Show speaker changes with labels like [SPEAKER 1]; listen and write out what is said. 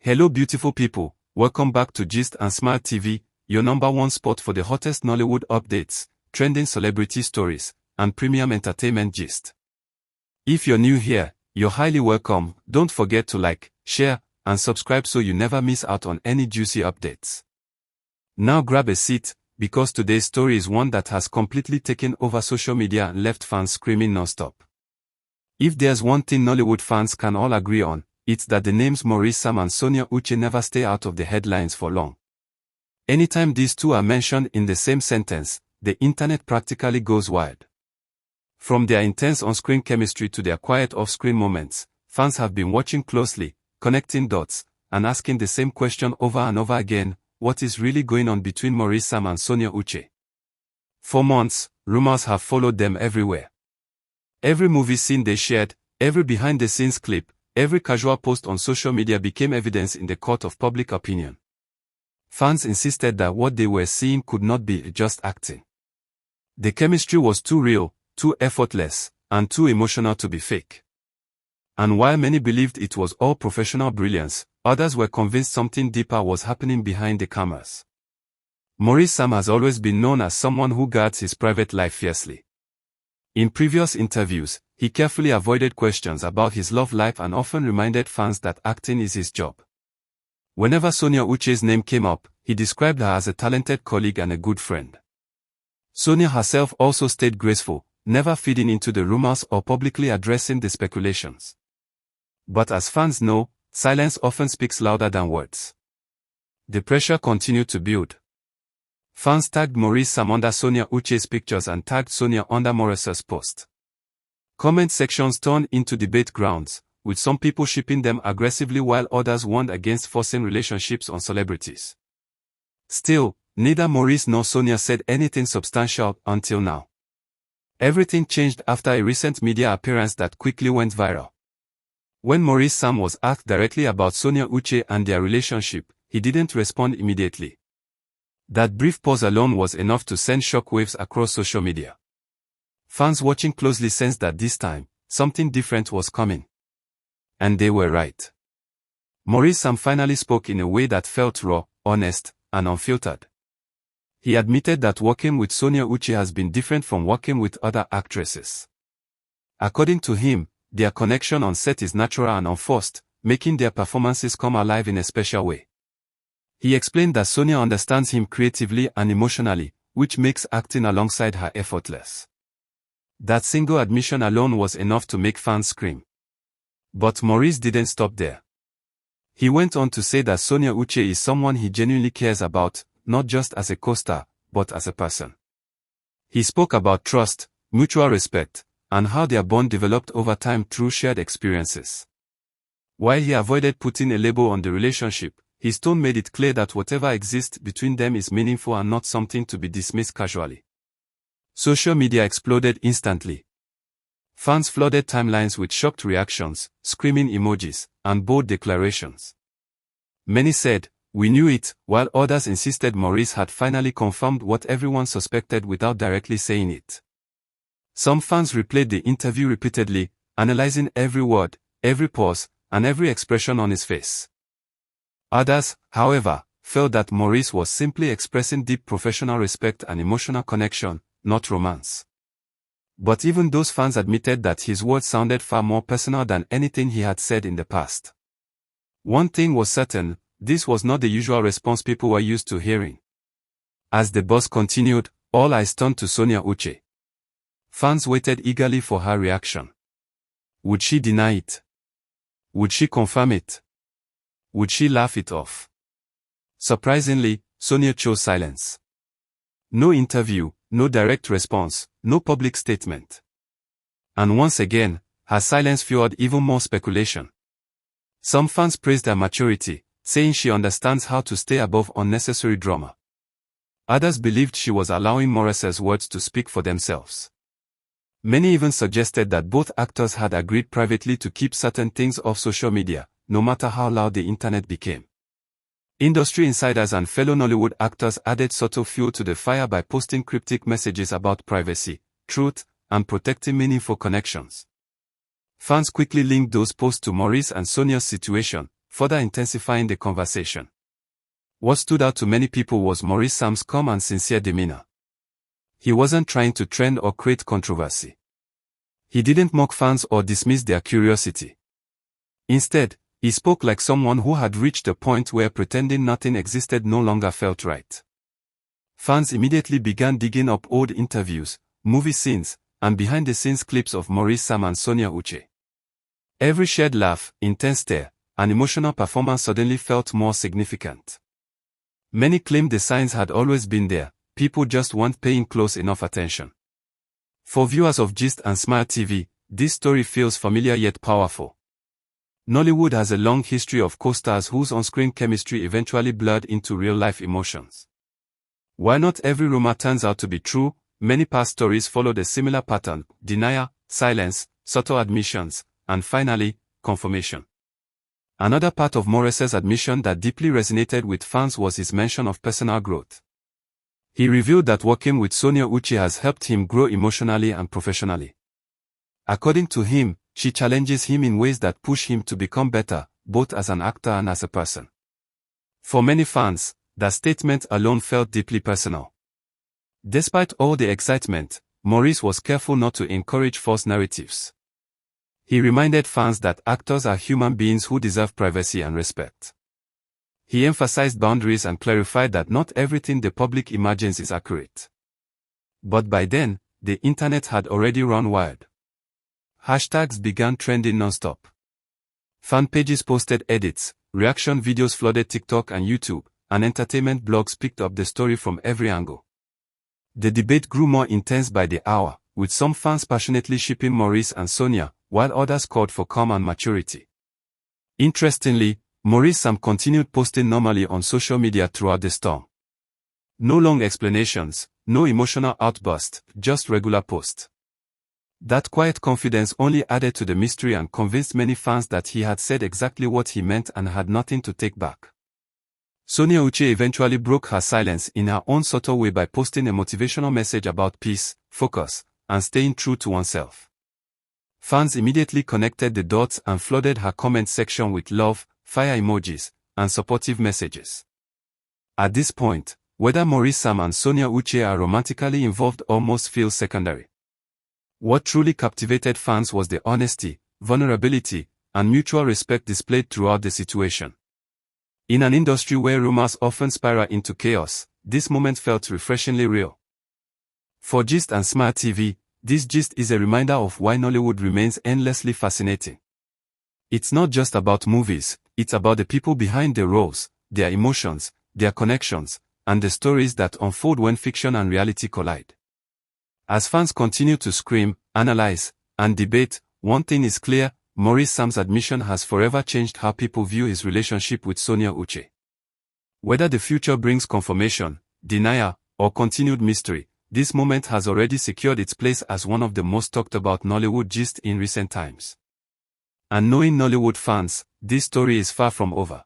[SPEAKER 1] Hello beautiful people, welcome back to Gist and Smile TV, your number one spot for the hottest Nollywood updates, trending celebrity stories, and premium entertainment gist. If you're new here, you're highly welcome. Don't forget to like, share, and subscribe so you never miss out on any juicy updates. Now grab a seat, because today's story is one that has completely taken over social media and left fans screaming non-stop. If there's one thing Nollywood fans can all agree on, it's that the names Maurice and Sonia Uche never stay out of the headlines for long. Anytime these two are mentioned in the same sentence, the internet practically goes wild. From their intense on-screen chemistry to their quiet off-screen moments, fans have been watching closely, connecting dots, and asking the same question over and over again: what is really going on between Maurice and Sonia Uche? For months, rumors have followed them everywhere. Every movie scene they shared, every behind-the-scenes clip, every casual post on social media became evidence in the court of public opinion. Fans insisted that what they were seeing could not be just acting. The chemistry was too real, too effortless, and too emotional to be fake. And while many believed it was all professional brilliance, others were convinced something deeper was happening behind the cameras. Maurice has always been known as someone who guards his private life fiercely. In previous interviews, he carefully avoided questions about his love life and often reminded fans that acting is his job. Whenever Sonia Uche's name came up, he described her as a talented colleague and a good friend. Sonia herself also stayed graceful, never feeding into the rumors or publicly addressing the speculations. But as fans know, silence often speaks louder than words. The pressure continued to build. Fans tagged Maurice under Sonia Uche's pictures and tagged Sonia under Maurice's post. Comment sections turned into debate grounds, with some people shipping them aggressively while others warned against forcing relationships on celebrities. Still, neither Maurice nor Sonia said anything substantial until now. Everything changed after a recent media appearance that quickly went viral. When Maurice was asked directly about Sonia Uche and their relationship, he didn't respond immediately. That brief pause alone was enough to send shockwaves across social media. Fans watching closely sensed that this time, something different was coming. And they were right. Maurice finally spoke in a way that felt raw, honest, and unfiltered. He admitted that working with Sonia Uche has been different from working with other actresses. According to him, their connection on set is natural and unforced, making their performances come alive in a special way. He explained that Sonia understands him creatively and emotionally, which makes acting alongside her effortless. That single admission alone was enough to make fans scream. But Maurice didn't stop there. He went on to say that Sonia Uche is someone he genuinely cares about, not just as a co-star, but as a person. He spoke about trust, mutual respect, and how their bond developed over time through shared experiences. While he avoided putting a label on the relationship, his tone made it clear that whatever exists between them is meaningful and not something to be dismissed casually. Social media exploded instantly. Fans flooded timelines with shocked reactions, screaming emojis, and bold declarations. Many said, "We knew it," while others insisted Maurice had finally confirmed what everyone suspected without directly saying it. Some fans replayed the interview repeatedly, analyzing every word, every pause, and every expression on his face. Others, however, felt that Maurice was simply expressing deep professional respect and emotional connection, not romance. But even those fans admitted that his words sounded far more personal than anything he had said in the past. One thing was certain, this was not the usual response people were used to hearing. As the buzz continued, all eyes turned to Sonia Uche. Fans waited eagerly for her reaction. Would she deny it? Would she confirm it? Would she laugh it off? Surprisingly, Sonia chose silence. No interview, no direct response, no public statement. And once again, her silence fueled even more speculation. Some fans praised her maturity, saying she understands how to stay above unnecessary drama. Others believed she was allowing Maurice's words to speak for themselves. Many even suggested that both actors had agreed privately to keep certain things off social media, no matter how loud the internet became. Industry insiders and fellow Nollywood actors added subtle fuel to the fire by posting cryptic messages about privacy, truth, and protecting meaningful connections. Fans quickly linked those posts to Maurice and Sonia's situation, further intensifying the conversation. What stood out to many people was Maurice Sam's calm and sincere demeanor. He wasn't trying to trend or create controversy. He didn't mock fans or dismiss their curiosity. Instead, he spoke like someone who had reached a point where pretending nothing existed no longer felt right. Fans immediately began digging up old interviews, movie scenes, and behind-the-scenes clips of Maurice Sam and Sonia Uche. Every shared laugh, intense stare, and emotional performance suddenly felt more significant. Many claimed the signs had always been there, people just weren't paying close enough attention. For viewers of Gist and Smile TV, this story feels familiar yet powerful. Nollywood has a long history of co-stars whose on-screen chemistry eventually blurred into real-life emotions. While not every rumor turns out to be true, many past stories followed a similar pattern: denial, silence, subtle admissions, and finally, confirmation. Another part of Maurice's admission that deeply resonated with fans was his mention of personal growth. He revealed that working with Sonia Uche has helped him grow emotionally and professionally. According to him, she challenges him in ways that push him to become better, both as an actor and as a person. For many fans, that statement alone felt deeply personal. Despite all the excitement, Maurice was careful not to encourage false narratives. He reminded fans that actors are human beings who deserve privacy and respect. He emphasized boundaries and clarified that not everything the public imagines is accurate. But by then, the internet had already run wild. Hashtags began trending non-stop. Fan pages posted edits, reaction videos flooded TikTok and YouTube, and entertainment blogs picked up the story from every angle. The debate grew more intense by the hour, with some fans passionately shipping Maurice and Sonia, while others called for calm and maturity. Interestingly, Maurice Sam continued posting normally on social media throughout the storm. No long explanations, no emotional outburst, just regular posts. That quiet confidence only added to the mystery and convinced many fans that he had said exactly what he meant and had nothing to take back. Sonia Uche eventually broke her silence in her own subtle way by posting a motivational message about peace, focus, and staying true to oneself. Fans immediately connected the dots and flooded her comment section with love, fire emojis, and supportive messages. At this point, whether Maurice Sam and Sonia Uche are romantically involved almost feels secondary. What truly captivated fans was the honesty, vulnerability, and mutual respect displayed throughout the situation. In an industry where rumors often spiral into chaos, this moment felt refreshingly real. For Gist and Smile TV, this gist is a reminder of why Nollywood remains endlessly fascinating. It's not just about movies, it's about the people behind the roles, their emotions, their connections, and the stories that unfold when fiction and reality collide. As fans continue to scream, analyze, and debate, one thing is clear: Maurice Sam's admission has forever changed how people view his relationship with Sonia Uche. Whether the future brings confirmation, denial, or continued mystery, this moment has already secured its place as one of the most talked about Nollywood gists in recent times. And knowing Nollywood fans, this story is far from over.